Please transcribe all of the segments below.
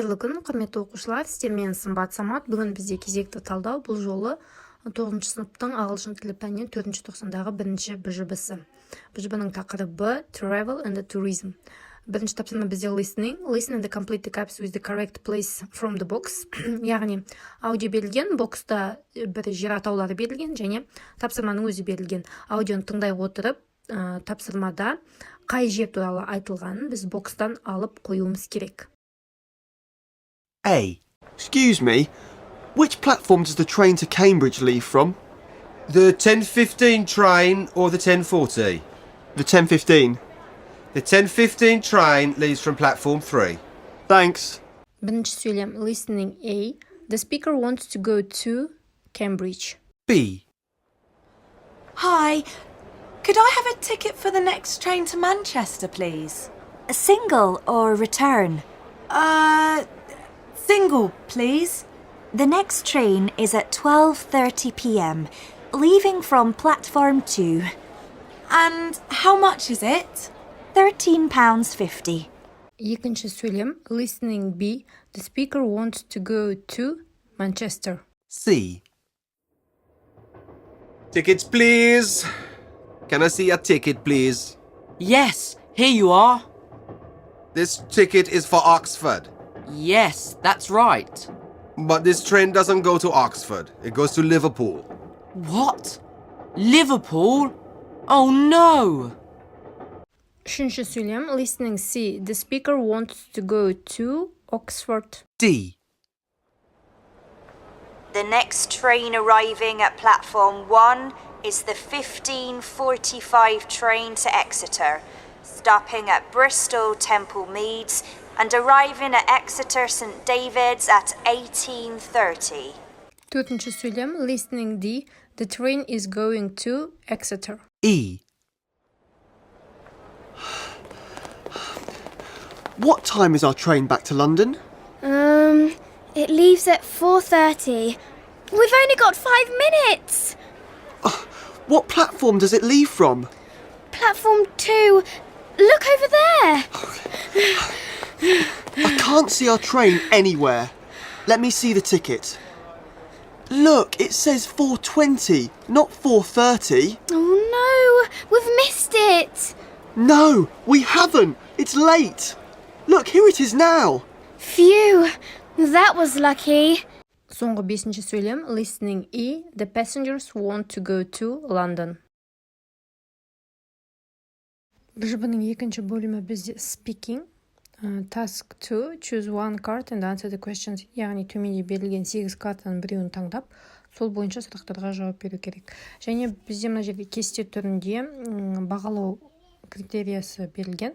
Қайырлы күн, құрметті оқушылар, сіздермен Сымбат Самат. Бүгін бізде кезекті талдау. Бұл жолы 9 сыныптың ағылшын тілі пәнінен 4 тоқсандағы бірінші БЖБ-сі. БЖБ-ның тақырыбы Travel and Tourism. Бірінші тапсырма бізде listening. Listen and complete the gaps with the correct place from the box. Яғни аудио берілген, бокста бір жер атаулары берілген, және тапсырманың өзі берілген. Аудионы тыңдай отырып, тапсырмада қай жер туралы айтылғанын біз бокстан алып қоюымыз керек. A. Excuse me, which platform does the train to Cambridge leave from? The 10:15 train or the 10:40? The 10:15. The 10:15 train leaves from platform 3. Thanks. Бірінші сөйлем listening A. The speaker wants to go to Cambridge. B. Hi, could I have a ticket for the next train to Manchester, please? A single or return? Single, please. The next train is at 12:30 p.m, leaving from platform 2. And how much is it? £13.50. Екінші сөйлем listening B. The speaker wants to go to Manchester. C. Tickets, please. Can I see a ticket, please? Yes, here you are. This ticket is for Oxford. Yes, that's right. But this train doesn't go to Oxford. It goes to Liverpool. What? Liverpool? Oh no! Үшінші сөйлем listening C. The speaker wants to go to Oxford. D. The next train arriving at platform 1 is the 15:45 train to Exeter, stopping at Bristol Temple Meads and arriving at Exeter St David's at 18:30. Төртінші сөйлем listening D. The train is going to Exeter. E. What time is our train back to London? It leaves at 4:30. We've only got 5 minutes. What platform does it leave from? Platform 2. Look over there. I can't see our train anywhere. Let me see the ticket. Look, it says 4:20, not 4:30. Oh no, we've missed it. No, we haven't. It's late. Look, here it is now. Phew, that was lucky. Соңғы бесінші сөйлем listening E. The passengers want to go to London. БЖБ-ның екінші бөлімі бізде speaking. Task 2. Choose one card and answer the questions. Яғни төменде берілген 8 картаның біреуін таңдап, сол бойынша сұрақтарға жауап беру керек. Және бізде мына жерде кесте түрінде бағалау критериясы берілген.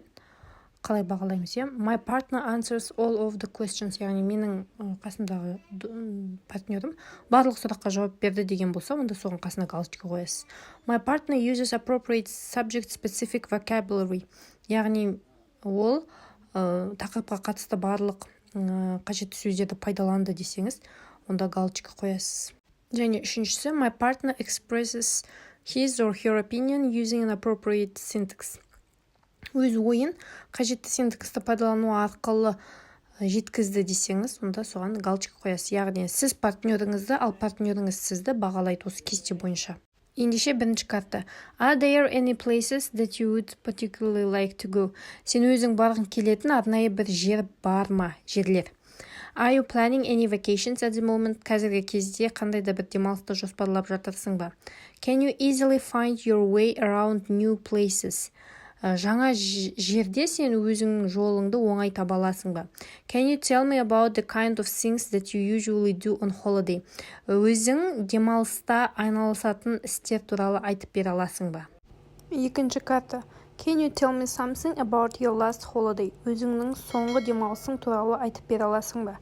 Қалай бағалаймыз, иә? My partner answers all of the questions. Яғни менің қасымдағы партнерім барлық сұраққа жауап берді деген болса, онда соған қасына галочка қоясыз. My partner uses appropriate subject-specific vocabulary. Яғни ол тақырыпқа қатысты барлық қажетті сөздерді пайдаланды десеңіз, онда галочка қоясыз. Және үшіншісі, my partner expresses his or her opinion using an appropriate syntax. Өз ойын қажетті синтаксты пайдалану арқылы жеткізді десеңіз, онда соған галочка қоясыз. Яғни сіз партнеріңізді, ал партнеріңіз сізді бағалайды осы кесте бойынша. Ендеше бірінші карта. Are there any places that you would particularly like to go? Сен өзің барғың келетін арнайы бір жер бар ма, жерлер? Are you planning any vacations at the moment? Қазіргі кезде қандай да бір демалысты жоспарлап жатырсың ба? Can you easily find your way around new places? Жаңа жерде сен өзің жолыңды оңай таба аласың ба? Can you tell me about the kind of things that you usually do on holiday? Өзің демалыста айналысатын істер туралы айтып бере аласың ба? Екінші карта. Can you tell me something about your last holiday? Өзіңнің соңғы демалысың туралы айтып бере аласың ба?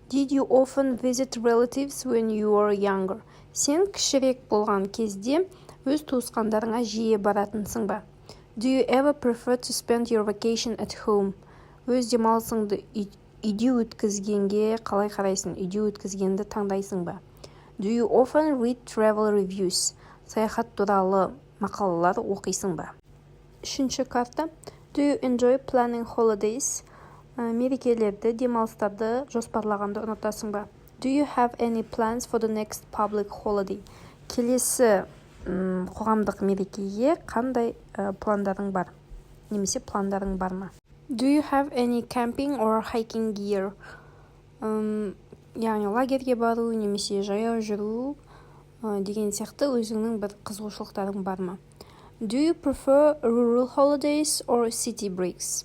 Did you often visit relatives when you were younger? Сен кішірек болған кезде өз туысқандарыңа жиі баратынсың ба? Do you ever prefer to spend your vacation at home? Өз демалысыңды үйде өткізгенге қалай қарайсың? Үйде өткізгенді таңдайсың ба? Do you often read travel reviews? Саяхат туралы мақалалар оқисың ба? Үшінші карта. Do you enjoy planning holidays? Мерекелерді, демалыстарды жоспарлағанды ұнатасың ба? Do you have any plans for the next public holiday? Келесі қоғамдық мерекеге қандай пландарың бар? Немесе пландарың бар ма? Do you have any camping or hiking gear? Яғни лагерге бару, немесе жаяу жүру деген сияқты өзіңнің бір қызығушылықтарың бар ма? Do you prefer rural holidays or city breaks?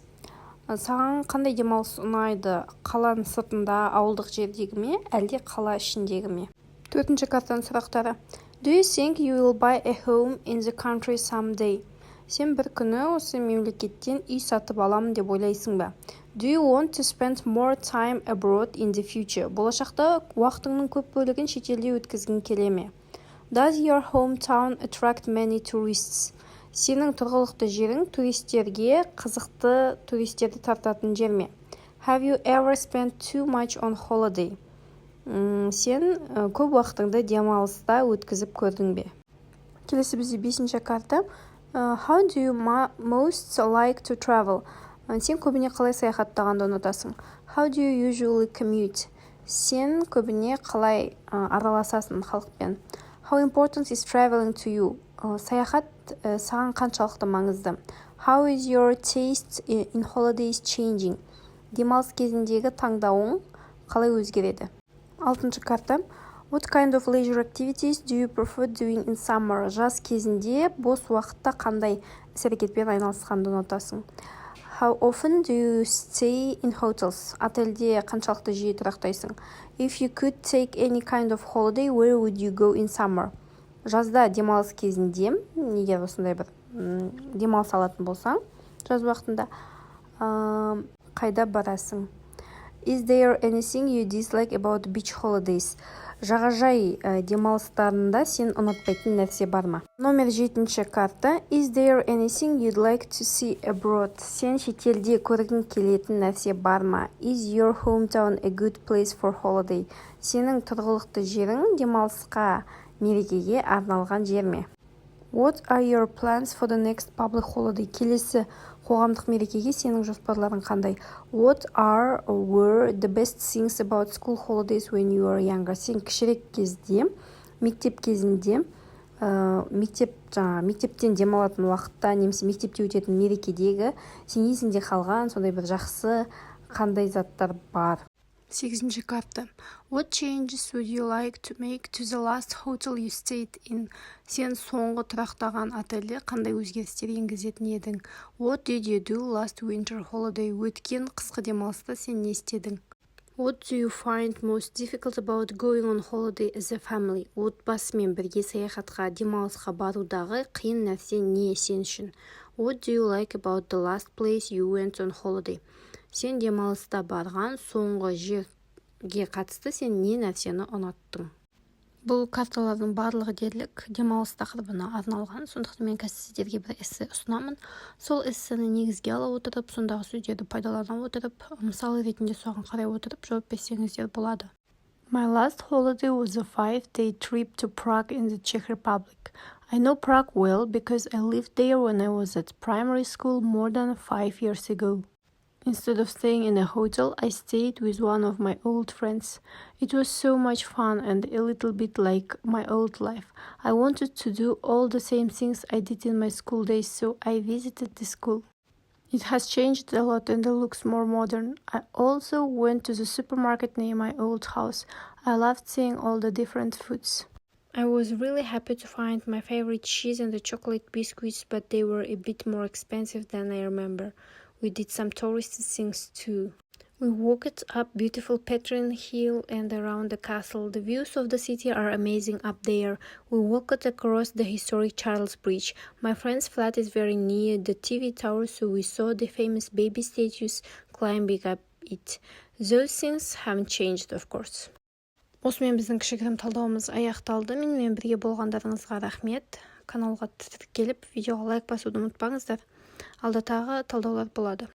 Саған қандай демалыс ұнайды? Қаланың сыртында, ауылдық жердегі ме, әлде қала ішіндегі ме? 4-ші картаның сұрақтары. Do you think you will buy a home in the country someday? Сен бір күні осы мемлекеттен үй сатып аламын деп ойлайсың ба? Do you want to spend more time abroad in the future? Болашақта уақытыңның көп бөлігін шетелде өткізгің келе ме? Does your hometown attract many tourists? Сенің тұрғылықты жерің туристерге қызықты туристерді тартатын жер ме? Have you ever spent too much on holiday? Сен көп уақытыңды демалыста өткізіп көрдің бе? Келесі бізде 5-ші карта. How do you most like to travel? Сен көбіне қалай саяхаттағанды ұнатасың? How do you usually commute? Сен көбіне қалай араласасың халықпен? How important is traveling to you? Саяхат саған қаншалықты маңызды? How is your taste in holidays changing? Демалыс кезіндегі таңдауың қалай өзгереді? 6-ші карта. What kind of leisure activities do you prefer doing in summer? Жаз кезінде бос уақытта қандай іс-әрекетпен айналысқанды ұнатасың? How often do you stay in hotels? Отельде қаншалықты жиі тұрақтайсың? If you could take any kind of holiday, where would you go in summer? Жазда демалыс кезінде, егер осындай бір демалыс алатын болсаң, жаз уақытында қайда барасың? Is there anything you dislike about beach holidays? Жағажай демалыстарында сен ұнатпайтын нәрсе бар ма? Номер 7-ші карта. Is there anything you'd like to see abroad? Сен шетелде көргің келетін нәрсе бар ма? Is your hometown a good place for holiday? Сенің тұрғылықты жерің демалысқа мерекеге арналған жер ме? What are your plans for the next public holiday? Келесі қоғамдық мерекеге сенің жоспарларың қандай? What are or were the best things about school holidays when you were younger? Сен кішірек кезде, мектеп кезінде, мектептен демалатын уақытта, немесе мектепте өтетін мерекедегі сен есіңде қалған сондай бір жақсы қандай заттар бар? 8-ші карта. What changes would you like to make to the last hotel you stayed in? Сен соңғы тұрақтаған отельде қандай өзгерістер енгізетін едің? What did you do last winter holiday? Өткен қысқы демалыста сен не істедің? What do you find most difficult about going on holiday as a family? Отбасымен бірге саяхатқа, демалысқа барудағы қиын нәрсе не сен үшін? What do you like about the last place you went on holiday? Сен демалыста барған соңғы жерге қатысты сен не нәрсені ұнаттың? Бұл карталардың барлығы дерлік демалыс тақырыбына арналған, сондықтан мен қазір сіздерге бір эссе ұсынамын. Сол эссені негізге ала отырып, сондағы сөздерді пайдалана отырып, мысал ретінде соған қарай отырып жауап берсеңіздер болады. My last holiday was a 5-day trip to Prague in the Czech Republic. I know Prague well because I lived there when I was at primary school more than 5 years ago. Instead of staying in a hotel, I stayed with one of my old friends. It was so much fun and a little bit like my old life. I wanted to do all the same things I did in my school days, so I visited the school. It has changed a lot and it looks more modern. I also went to the supermarket near my old house. I loved seeing all the different foods. I was really happy to find my favorite cheese and the chocolate biscuits, but they were a bit more expensive than I remember. We did some touristy things too. We walked up beautiful Petrin Hill and around the castle. The views of the city are amazing up there. We walked across the historic Charles Bridge. My friend's flat is very near the TV tower, so we saw the famous baby statues climbing up it. Those things haven't changed, of course. Осымен біздің кішігірім талдауымыз аяқталды. Менімен бірге болғандарыңызға рахмет. Каналға тіркеліп, видеоға лайк басуды ұмытпаңыздар. Алда тағы талдаулар болады.